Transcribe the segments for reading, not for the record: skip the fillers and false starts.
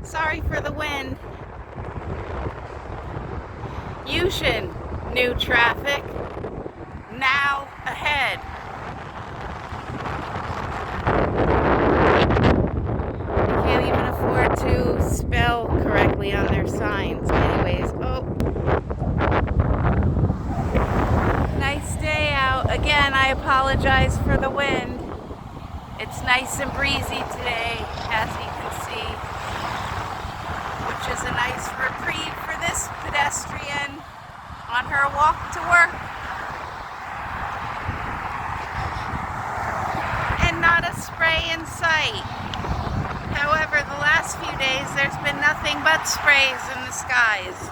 Sorry for the wind. Yushin, new traffic, now ahead. They can't even afford to spell correctly on their signs. Anyways, nice day out. Again, I apologize for the wind. It's nice and breezy today, as you can see, which is a nice reprieve for this pedestrian on her walk to work. And not a spray in sight. However, the last few days there's been nothing but sprays in the skies.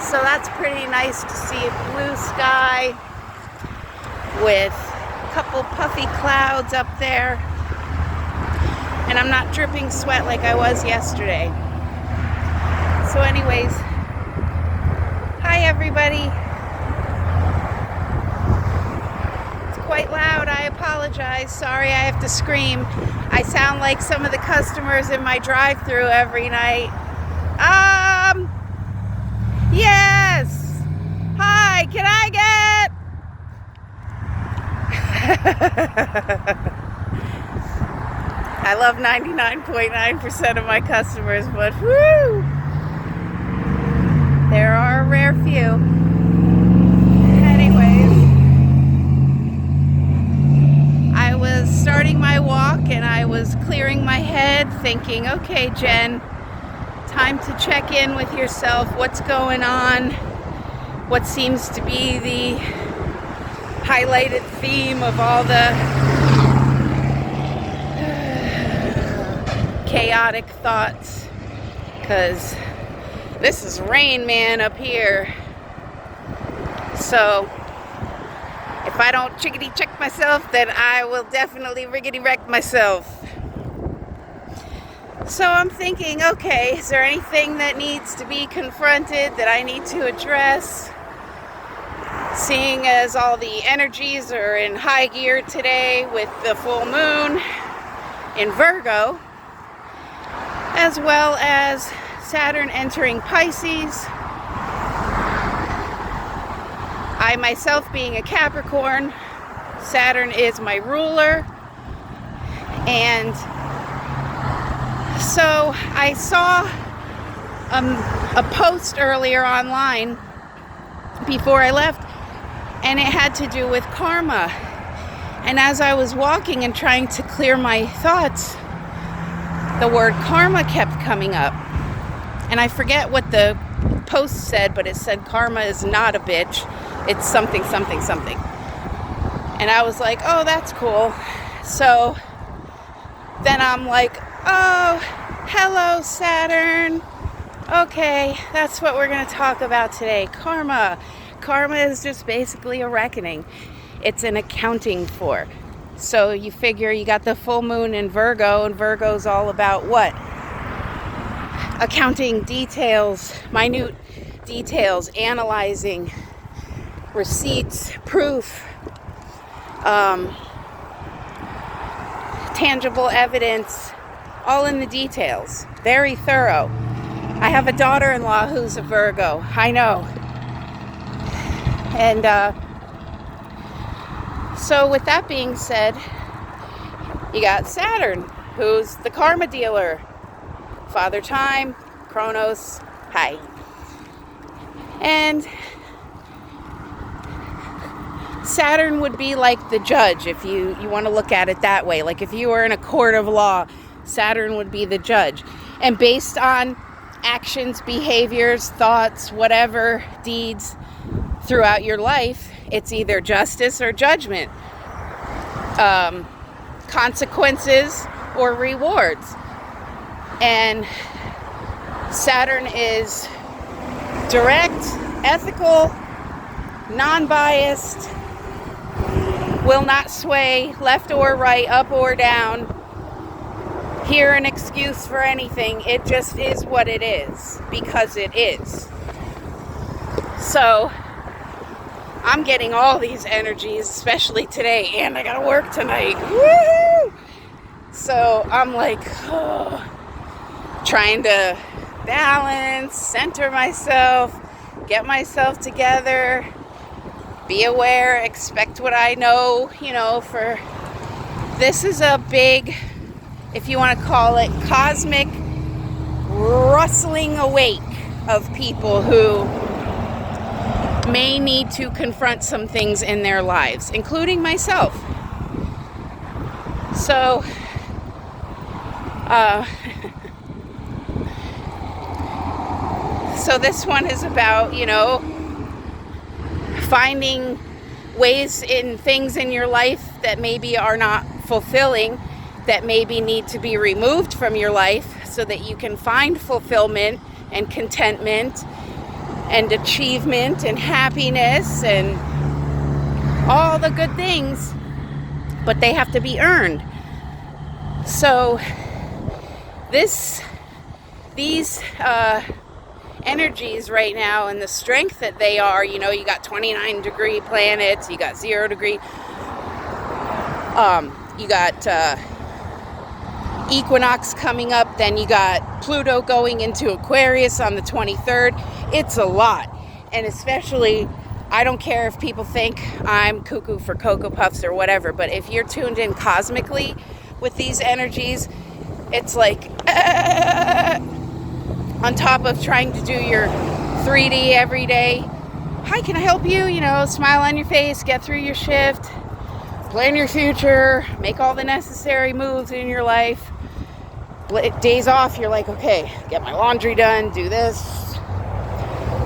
So that's pretty nice to see a blue sky with a couple puffy clouds up there. And I'm not dripping sweat like I was yesterday. So anyways, hi everybody. It's quite loud, I apologize. Sorry I have to scream. I sound like some of the customers in my drive-thru every night. Yes! Hi, can I get... I love 99.9% of my customers, but whoo! There are a rare few. Anyways, I was starting my walk and I was clearing my head thinking, okay, Jen, time to check in with yourself. What's going on? What seems to be the highlighted theme of all the chaotic thoughts? Because this is Rain Man up here. So if I don't chickadee check myself, then I will definitely riggedy wreck myself. So I'm thinking, okay, is there anything that needs to be confronted that I need to address? Seeing as all the energies are in high gear today with the full moon in Virgo, as well as Saturn entering Pisces. I myself being a Capricorn, Saturn is my ruler. And so I saw a post earlier online before I left, and it had to do with karma. And as I was walking and trying to clear my thoughts, the word karma kept coming up. And I forget what the post said, but it said karma is not a bitch. It's something, something, something. And I was like, oh, that's cool. So then I'm like, oh, hello, Saturn. Okay, that's what we're going to talk about today. Karma. Karma is just basically a reckoning. It's an accounting for. So you figure you got the full moon in Virgo, and Virgo's all about what? Accounting details, minute details, analyzing receipts, proof, tangible evidence, all in the details. Very thorough. I have a daughter-in-law who's a Virgo. I know. And so with that being said, you got Saturn, who's the karma dealer. Father Time, Kronos, hi. And Saturn would be like the judge, if you want to look at it that way. Like if you were in a court of law, Saturn would be the judge. And based on actions, behaviors, thoughts, whatever, deeds throughout your life, it's either justice or judgment, consequences or rewards. And Saturn is direct, ethical, non-biased, will not sway left or right, up or down, hear an excuse for anything. It just is what it is, because it is. So I'm getting all these energies, especially today, and I gotta work tonight. Woo! So I'm like, trying to balance, center myself, get myself together, be aware, expect what I know, for this is a big, if you want to call it, cosmic rustling awake of people who may need to confront some things in their lives, including myself. So, so this one is about, finding ways in things in your life that maybe are not fulfilling, that maybe need to be removed from your life so that you can find fulfillment and contentment and achievement and happiness and all the good things, but they have to be earned. So these energies right now and the strength that they are, you got 29 degree planets, you got 0 degree, you got equinox coming up, then you got Pluto going into Aquarius on the 23rd. It's a lot. And especially, I don't care if people think I'm cuckoo for Cocoa Puffs or whatever, but if you're tuned in cosmically with these energies, it's like on top of trying to do your 3D every day. Hi, can I help you? Smile on your face, get through your shift, plan your future, make all the necessary moves in your life. Days off, you're like, okay, get my laundry done, do this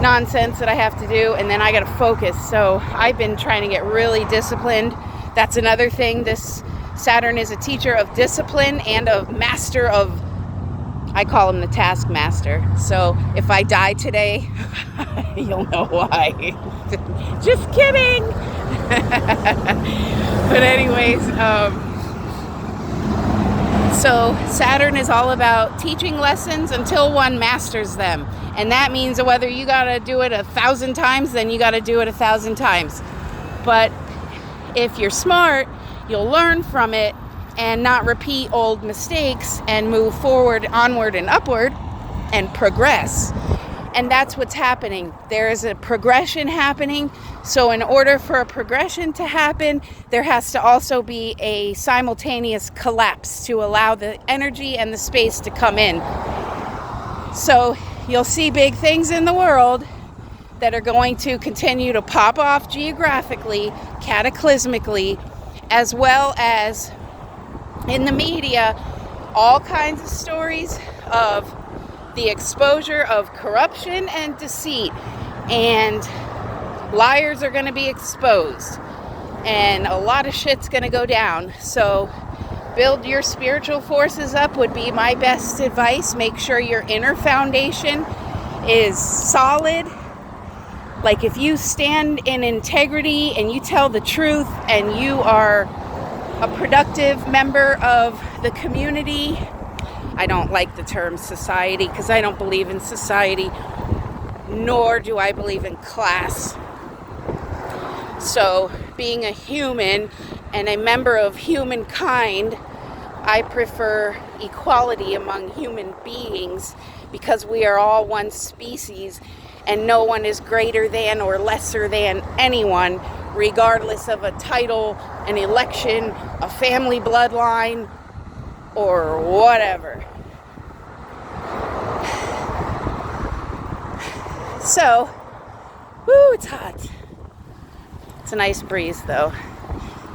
nonsense that I have to do, and then I gotta focus. So I've been trying to get really disciplined. That's another thing. This Saturn is a teacher of discipline and a master of, I call him the taskmaster. So if I die today, you'll know why. Just kidding. But anyways, so Saturn is all about teaching lessons until one masters them. And that means whether you got to do it 1,000 times, then you got to do it 1,000 times. But if you're smart, you'll learn from it and not repeat old mistakes and move forward, onward, and upward and progress. And that's what's happening. There is a progression happening. So in order for a progression to happen, there has to also be a simultaneous collapse to allow the energy and the space to come in. So you'll see big things in the world that are going to continue to pop off geographically, cataclysmically, as well as in the media, all kinds of stories of the exposure of corruption and deceit, and liars are going to be exposed, and a lot of shit's going to go down. So build your spiritual forces up would be my best advice. Make sure your inner foundation is solid. Like if you stand in integrity and you tell the truth and you are a productive member of the community. I don't like the term society because I don't believe in society, nor do I believe in class. So being a human and a member of humankind, I prefer equality among human beings because we are all one species and no one is greater than or lesser than anyone, regardless of a title, an election, a family bloodline, or whatever. So, woo, it's hot. It's a nice breeze though.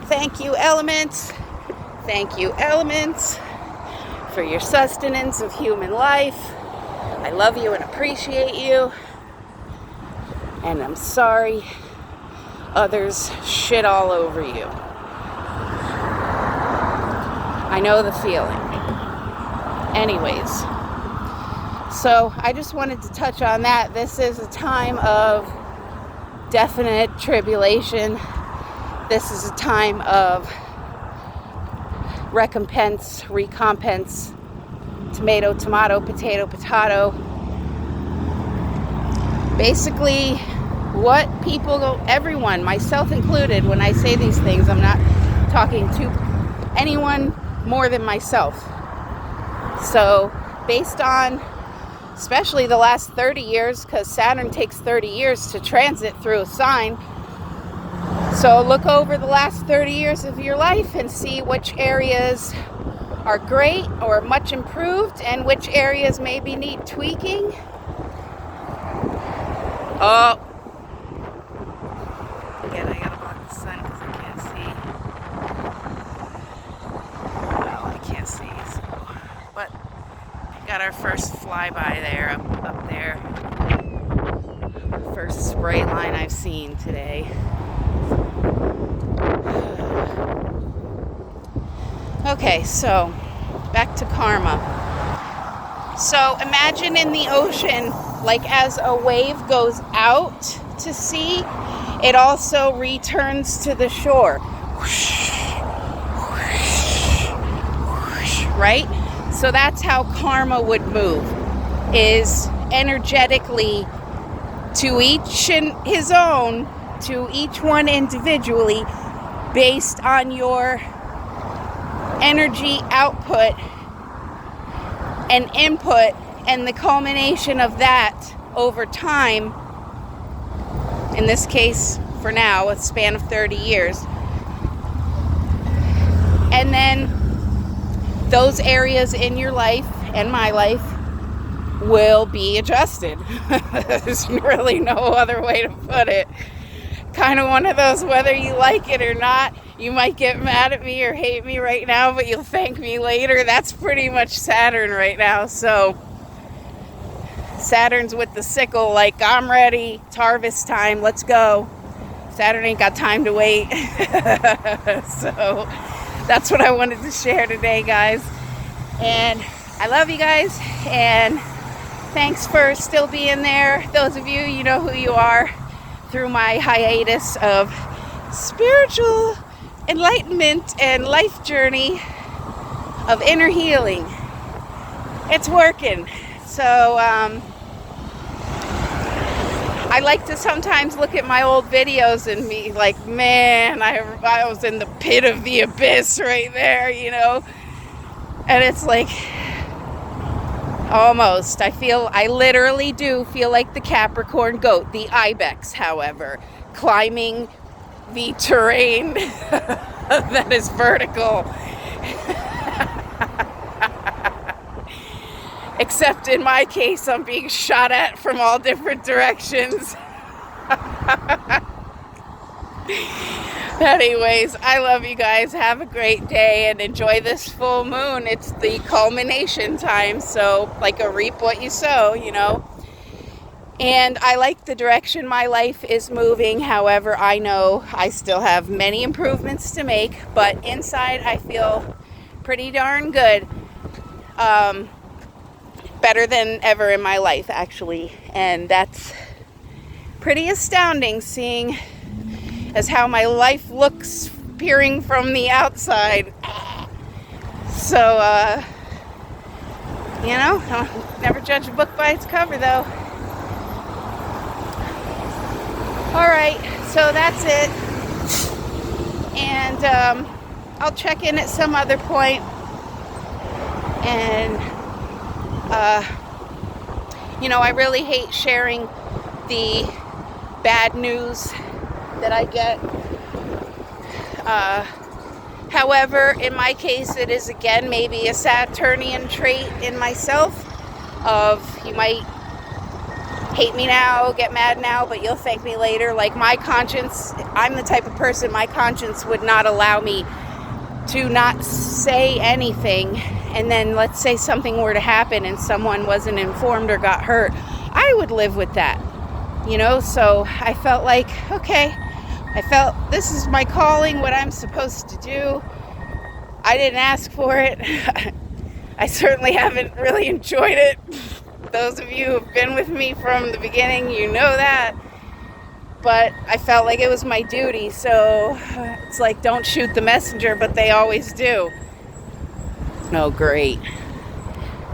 Thank you, elements. Thank you, elements, for your sustenance of human life. I love you and appreciate you. And I'm sorry others shit all over you. I know the feeling. Anyways, so I just wanted to touch on that. This is a time of definite tribulation. This is a time of recompense, tomato, tomato, potato, potato. Basically, what people go, everyone, myself included, when I say these things, I'm not talking to anyone more than myself. So based on especially the last 30 years, because Saturn takes 30 years to transit through a sign. So look over the last 30 years of your life and see which areas are great or much improved and which areas maybe need tweaking. Oh, again, I gotta block the sun because I can't see. Well, I can't see, so. But got our first flyby there, up there. First spray line I've seen today. Okay, so back to karma. So imagine in the ocean, like as a wave goes out to sea, it also returns to the shore. Right? So that's how karma would move, is energetically to each and his own, to each one individually, based on your energy output and input, and the culmination of that over time, in this case for now, a span of 30 years. And then those areas in your life and my life will be adjusted. There's really no other way to put it. Kind of one of those, whether you like it or not, you might get mad at me or hate me right now, but you'll thank me later. That's pretty much Saturn right now. So Saturn's with the sickle, like, I'm ready, it's harvest time, let's go. Saturn ain't got time to wait. So that's what I wanted to share today, guys. And I love you guys, and thanks for still being there. Those of you, you know who you are, through my hiatus of spiritual enlightenment and life journey of inner healing. It's working. So I like to sometimes look at my old videos and be like, man, I was in the pit of the abyss right there, you know. And it's like, almost. I literally do feel like the Capricorn goat, the ibex, however, climbing the terrain that is vertical. Except in my case, I'm being shot at from all different directions. Anyways, I love you guys. Have a great day and enjoy this full moon. It's the culmination time, so like a reap what you sow, you know. And I like the direction my life is moving. However, I know I still have many improvements to make, but inside I feel pretty darn good. Better than ever in my life, actually. And that's pretty astounding, seeing as how my life looks peering from the outside. So, you know, never judge a book by its cover, though. Alright, so that's it. And I'll check in at some other point. And, you know, I really hate sharing the bad news that I get. However, in my case, it is again maybe a Saturnian trait in myself of, you might hate me now, get mad now, but you'll thank me later. Like, my conscience, I'm the type of person, my conscience would not allow me to not say anything, and then let's say something were to happen and someone wasn't informed or got hurt, I would live with that, you know. So I felt like, okay, I felt this is my calling, what I'm supposed to do. I didn't ask for it. I certainly haven't really enjoyed it. Those of you who've been with me from the beginning, you know that. But I felt like it was my duty, so it's like, don't shoot the messenger, but they always do. Oh, great.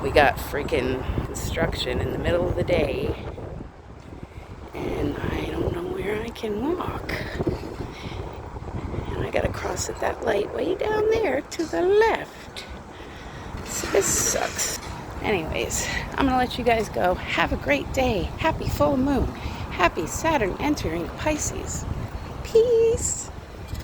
We got freaking construction in the middle of the day. And I don't know where I can walk. And I gotta cross at that light way down there to the left. So this sucks. Anyways, I'm gonna let you guys go. Have a great day. Happy full moon. Happy Saturn entering Pisces. Peace.